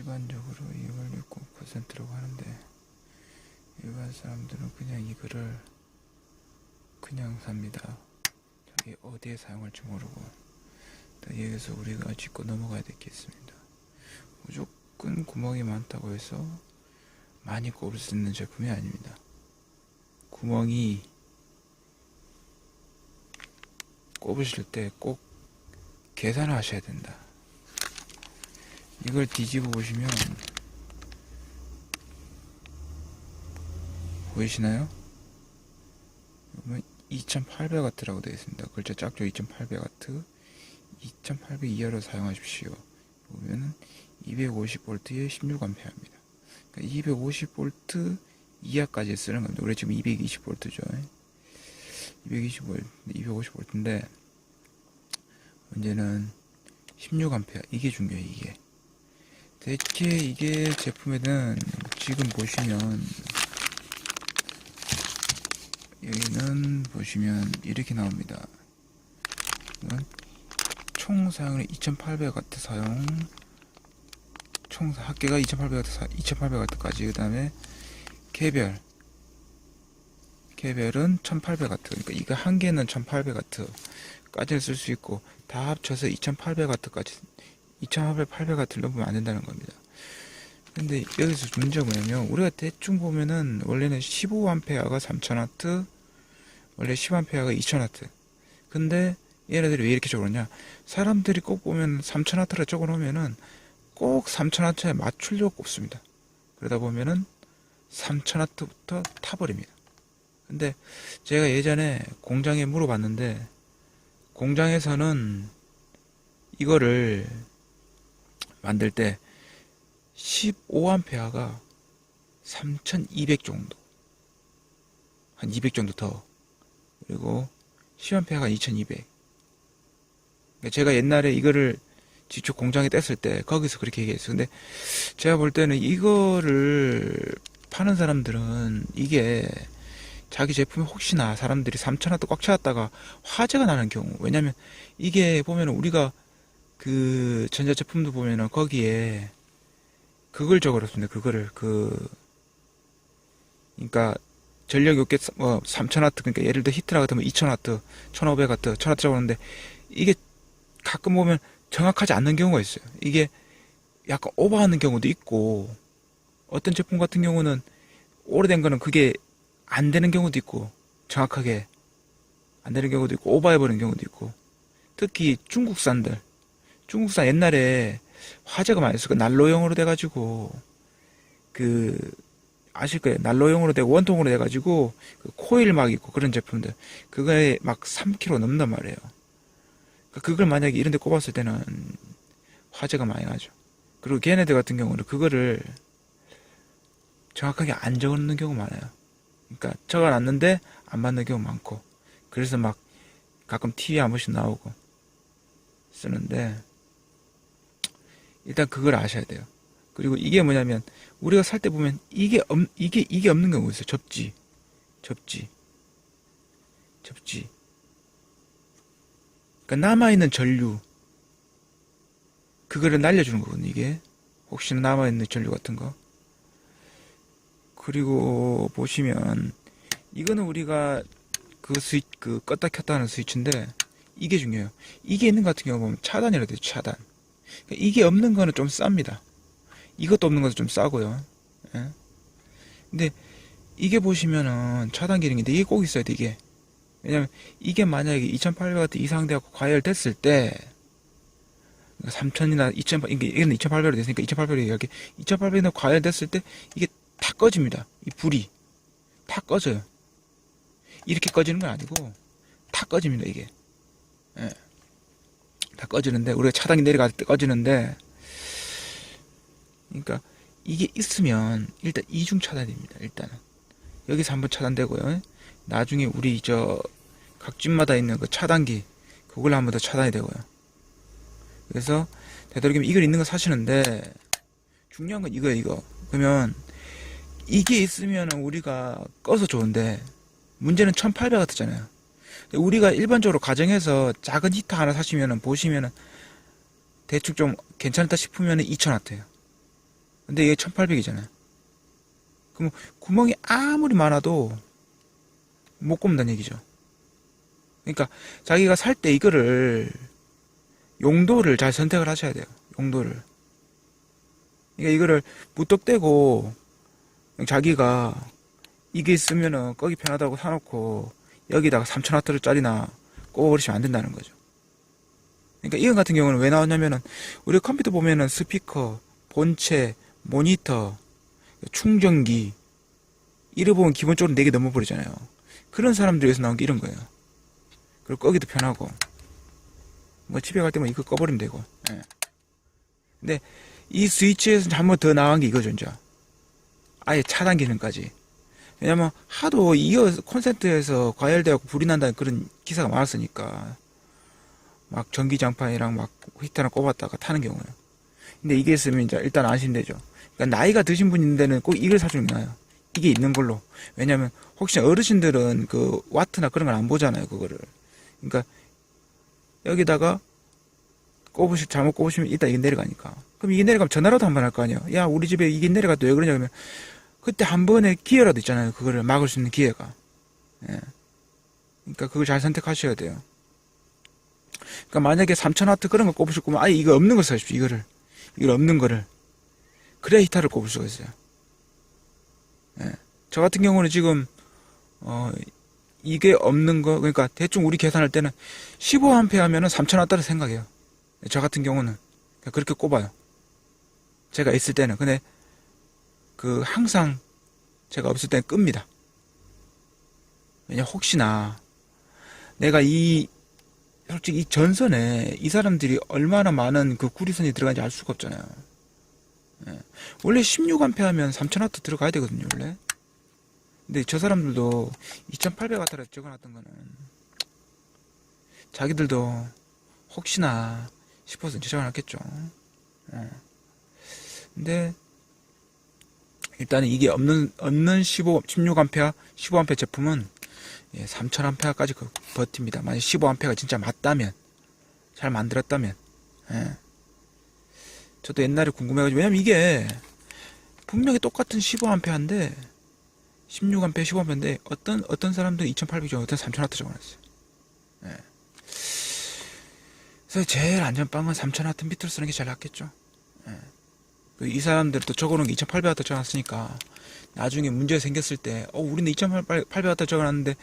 일반적으로 2.69%라고 하는데 일반 사람들은 그냥 이거를 그냥 삽니다. 자기 어디에 사용할지 모르고. 여기서 우리가 짚고 넘어가야 되겠습니다. 무조건 구멍이 많다고 해서 많이 꼽을 수 있는 제품이 아닙니다. 구멍이 꼽으실 때 꼭 계산을 하셔야 된다. 이걸 뒤집어 보시면 보이시나요? 2800W라고 되어 있습니다. 글자 작죠? 2800W 2800 이하로 사용하십시오. 보면은 250V에 16A입니다. 그러니까 250V 이하까지 쓰는 겁니다. 우리 지금 220V죠. 220V, 250V인데 문제는 16A. 이게 중요해요. 이게 대체 이게 제품에는 지금 보시면 여기는 보시면 이렇게 나옵니다. 총 사용은 2800W 사용, 총 합계가 2800W까지. 그 다음에 개별은 1800W. 그러니까 이거 한 개는 1800W까지는 쓸 수 있고 다 합쳐서 2800W까지, 2800W를 넘으면 안 된다는 겁니다. 근데 여기서 문제가 뭐냐면 우리가 대충 보면은 원래는 15A가 3000W, 원래 10A가 2000W. 근데 얘네들이 왜 이렇게 적어놓냐? 사람들이 꼭 보면 3000W를 적어놓으면은 꼭 3000W에 맞추려고 꼽습니다. 그러다 보면은 3000W부터 타버립니다. 근데 제가 예전에 공장에 물어봤는데 공장에서는 이거를 만들 때 15A가 3200 정도, 한 200 정도 더, 그리고 10A가 2200. 그러니까 제가 옛날에 이거를 직접 공장에 뗐을 때 거기서 그렇게 얘기했어요. 근데 제가 볼 때는 이거를 파는 사람들은 이게 자기 제품이 혹시나 사람들이 3000W 꽉 채웠다가 화재가 나는 경우, 왜냐면 이게 보면은 우리가 그 전자제품도 보면은 거기에 그걸 적어놨습니다. 그거를 그러니까 전력 요계 3000W, 그러니까 예를 들어 히트라 같으면 2000W, 1500W, 1000W 적었는데 이게 가끔 보면 정확하지 않는 경우가 있어요. 이게 약간 오버하는 경우도 있고, 어떤 제품 같은 경우는 오래된 거는 그게 안 되는 경우도 있고, 정확하게 안 되는 경우도 있고, 오버해버리는 경우도 있고. 특히 중국산 옛날에 화재가 많이 있어요. 난로용으로 돼가지고 아실 거예요. 난로용으로 되고 원통으로 돼가지고 그 코일 막 있고 그런 제품들, 그거에 막 3kg 넘는단 말이에요. 그걸 만약에 이런 데 꼽았을 때는 화재가 많이 나죠. 그리고 걔네들 같은 경우는 그거를 정확하게 안 적어놓는 경우가 많아요. 그러니까 적어놨는데 안 맞는 경우 많고, 그래서 막 가끔 TV에 한 번씩 나오고 쓰는데, 일단 그걸 아셔야 돼요. 그리고 이게 뭐냐면 우리가 살 때 보면 이게 없는 경우가 있어요. 접지. 그러니까 남아있는 전류, 그거를 날려주는 거거든요. 이게 혹시나 남아있는 전류 같은 거. 그리고 보시면 이거는 우리가 그 껐다 켰다 하는 스위치인데 이게 중요해요. 이게 있는 것 같은 경우 보면 차단이라고 돼요. 차단. 그러니까 이게 없는 거는 좀 쌉니다. 이것도 없는 것도 좀 싸고요. 예? 근데 이게 보시면은 차단 기능인데 이게 꼭 있어야 돼. 이게 왜냐면 이게 만약에 2800W 이상 돼갖고 과열됐을 때 3000이나 2800, 이게 2800으로 됐으니까 2800으로 얘기할게. 2800이나 과열됐을 때 이게 다 꺼집니다. 이 불이 다 꺼져요. 이렇게 꺼지는 건 아니고 다 꺼집니다. 이게 예. 다 꺼지는데, 우리가 차단기 내려갈 때 꺼지는데, 그러니까 이게 있으면 일단 이중 차단입니다. 일단은 여기서 한번 차단되고요. 나중에 우리 각 집마다 있는 그 차단기, 그걸 한번 더 차단이 되고요. 그래서 되도록이면 이걸 있는 거 사시는데, 중요한 건 이거예요. 이거 그러면 이게 있으면 우리가 꺼서 좋은데, 문제는 1800W잖아요. 우리가 일반적으로 가정에서 작은 히터 하나 사시면은 보시면은 대충 좀 괜찮다 싶으면은 2000W예요. 근데 이게 1800이잖아요. 그럼 구멍이 아무리 많아도 못 꼽는다는 얘기죠. 그러니까 자기가 살 때 이거를 용도를 잘 선택을 하셔야 돼요. 용도를. 그러니까 이거를 무턱대고 자기가 이게 있으면은 끄기 편하다고 사놓고 여기다가 3000W짜리나 꼽아버리시면 안 된다는 거죠. 그러니까 이건 같은 경우는 왜 나왔냐면은 우리 컴퓨터 보면은 스피커, 본체, 모니터, 충전기 이래 보면 기본적으로 4개 넘어버리잖아요. 그런 사람들 위해서 나온 게 이런 거예요. 그리고 끄기도 편하고 뭐 집에 갈 때만 이거 꺼버리면 되고. 예. 근데 이 스위치에서 한 번 더 나간 게 이거죠. 이제 아예 차단 기능까지. 왜냐면 하도 이어 콘센트에서 과열되고 불이 난다는 그런 기사가 많았으니까 막 전기장판이랑 막 히터랑 꼽았다가 타는 경우는. 근데 이게 있으면 이제 일단 안심되죠. 그러니까 나이가 드신 분 있는데는 꼭 이걸 사주는 게 나아요. 이게 있는 걸로. 왜냐면 혹시 어르신들은 그 와트나 그런 걸 안 보잖아요. 그거를. 그러니까 여기다가 잘못 꼽으시면 일단 이게 내려가니까. 그럼 이게 내려가면 전화라도 한 번 할 거 아니에요. 야, 우리 집에 이게 내려가도 왜 그러냐 그러면 그때 한 번에 기회라도 있잖아요. 그거를 막을 수 있는 기회가. 예. 그러니까 그걸 잘 선택하셔야 돼요. 그러니까 만약에 3000W 그런 거 꼽으실 거면 아예 이거 없는 거 사십시오. 이걸 없는 거를. 그래야 히타를 꼽을 수가 있어요. 예. 저 같은 경우는 지금 이게 없는 거, 그러니까 대충 우리 계산할 때는 15A 하면은 3000W를 생각해요. 저 같은 경우는 그렇게 꼽아요. 제가 있을 때는. 근데 항상 제가 없을 때는 끕니다. 왜냐 혹시나 내가 솔직히 이 전선에 이 사람들이 얼마나 많은 그 구리선이 들어가는지 알 수가 없잖아요. 예. 원래 16A 하면 3000W 들어가야 되거든요, 원래. 근데 저 사람들도 2800W를 적어놨던 거는 자기들도 혹시나 싶어서 적어놨겠죠. 근데 일단은 이게 없는 16A, 15A 제품은 3000A까지 버팁니다. 만약 15A가 진짜 맞다면, 잘 만들었다면. 예. 저도 옛날에 궁금해가지고, 왜냐면 이게 분명히 똑같은 15A인데 16A, 15A인데 어떤 사람들은 2800 적어, 어떤 3000W 적어놨어요. 예. 그래서 제일 안전빵은 3000W 밑으로 쓰는 게 제일 낫겠죠. 예. 이 사람들도 적어놓은 게 2800W 적어놨으니까 나중에 문제 생겼을 때 우리는 2800W 적어놨는데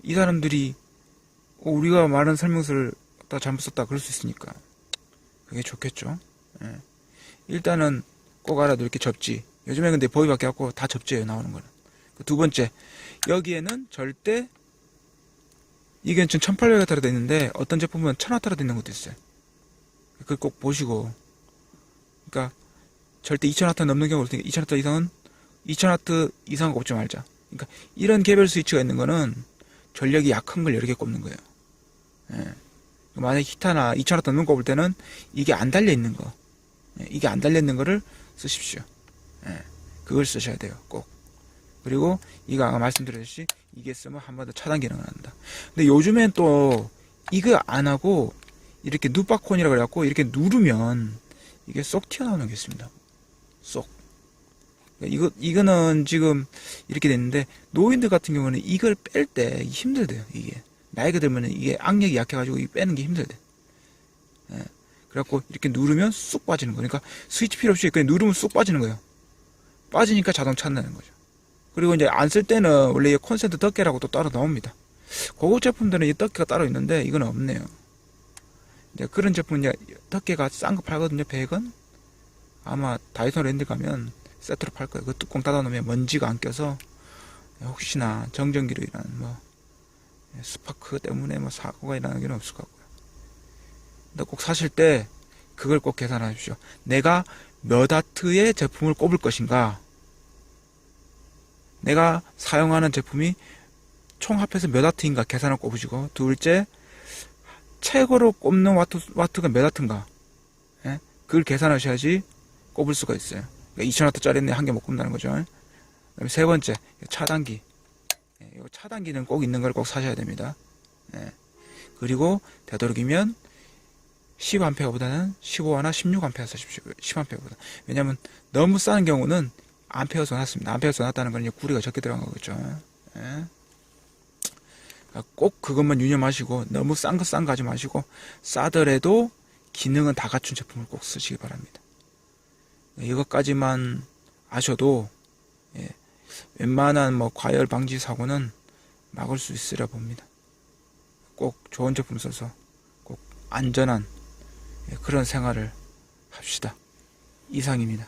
이 사람들이 우리가 말한 설명서를 다 잘못 썼다 그럴 수 있으니까 그게 좋겠죠. 예. 일단은 꼭 알아둘 게 접지. 요즘에 근데 보이 바뀌어갖고 다 접지예요, 나오는 거는. 두 번째, 여기에는 절대 이게 지금 1800W로 되어 있는데 어떤 제품은 1000W로 되어 있는 것도 있어요. 그걸 꼭 보시고. 그러니까 절대 2000W 넘는 경우가 없으니까 2000W 이상은 2000W 이상은 꼽지 말자. 그러니까 이런 개별 스위치가 있는 거는 전력이 약한 걸 여러 개 꼽는 거예요. 예. 만약 히타나 2000W 넘는 거 꼽을 때는 이게 안 달려 있는 거, 이게 안 달려 있는 거를 쓰십시오. 예. 그걸 쓰셔야 돼요, 꼭. 그리고 이거 아까 말씀드렸듯이 이게 쓰면 한 번 더 차단 기능을 한다. 근데 요즘엔 또 이거 안 하고 이렇게 누바콘이라 그래갖고 이렇게 누르면 이게 쏙 튀어나오는 게 있습니다. 쏙. 이거는 지금 이렇게 됐는데 노인들 같은 경우는 이걸 뺄 때 힘들대요. 이게 나이가 들면 이게 악력이 약해가지고 이 빼는 게 힘들대. 예. 그래갖고 이렇게 누르면 쑥 빠지는 거예요. 그러니까 스위치 필요 없이 그냥 누르면 쑥 빠지는 거예요. 빠지니까 자동 차단되는 거죠. 그리고 이제 안 쓸 때는 원래 이 콘센트 덮개라고 또 따로 나옵니다. 고급 제품들은 이 덮개가 따로 있는데 이건 없네요. 이제 그런 제품 이제 덮개가 싼 거 팔거든요. 100원. 아마 다이소 랜드 가면 세트로 팔 거예요. 그 뚜껑 닫아 놓으면 먼지가 안 껴서 혹시나 정전기로 인한 뭐 스파크 때문에 뭐 사고가 일어나는 게 없을 것 같고요. 근데 꼭 사실 때 그걸 꼭 계산하십시오. 내가 몇 와트의 제품을 꼽을 것인가. 내가 사용하는 제품이 총 합해서 몇 와트인가 계산을 꼽으시고, 둘째, 최고로 꼽는 와트가 몇 와트인가. 예? 그걸 계산하셔야지 꼽을 수가 있어요. 그러니까 2000W짜리는 한 개 못 꼽는다는 거죠. 그다음에 세 번째, 차단기. 예, 이 차단기는 꼭 있는 걸 꼭 사셔야 됩니다. 예. 그리고 되도록이면 10A보다는 15A나 16A 사십시오. 10A보다. 왜냐면 너무 싼 경우는 암페어 더 낫습니다. 암페어 더 낫다는 건 이제 구리가 적게 들어간 거겠죠. 예? 그러니까 꼭 그것만 유념하시고 너무 싼 거 하지 마시고 싸더라도 기능은 다 갖춘 제품을 꼭 쓰시기 바랍니다. 이것까지만 아셔도 예, 웬만한 뭐 과열 방지 사고는 막을 수 있으려 봅니다. 꼭 좋은 제품 써서 꼭 안전한 그런 생활을 합시다. 이상입니다.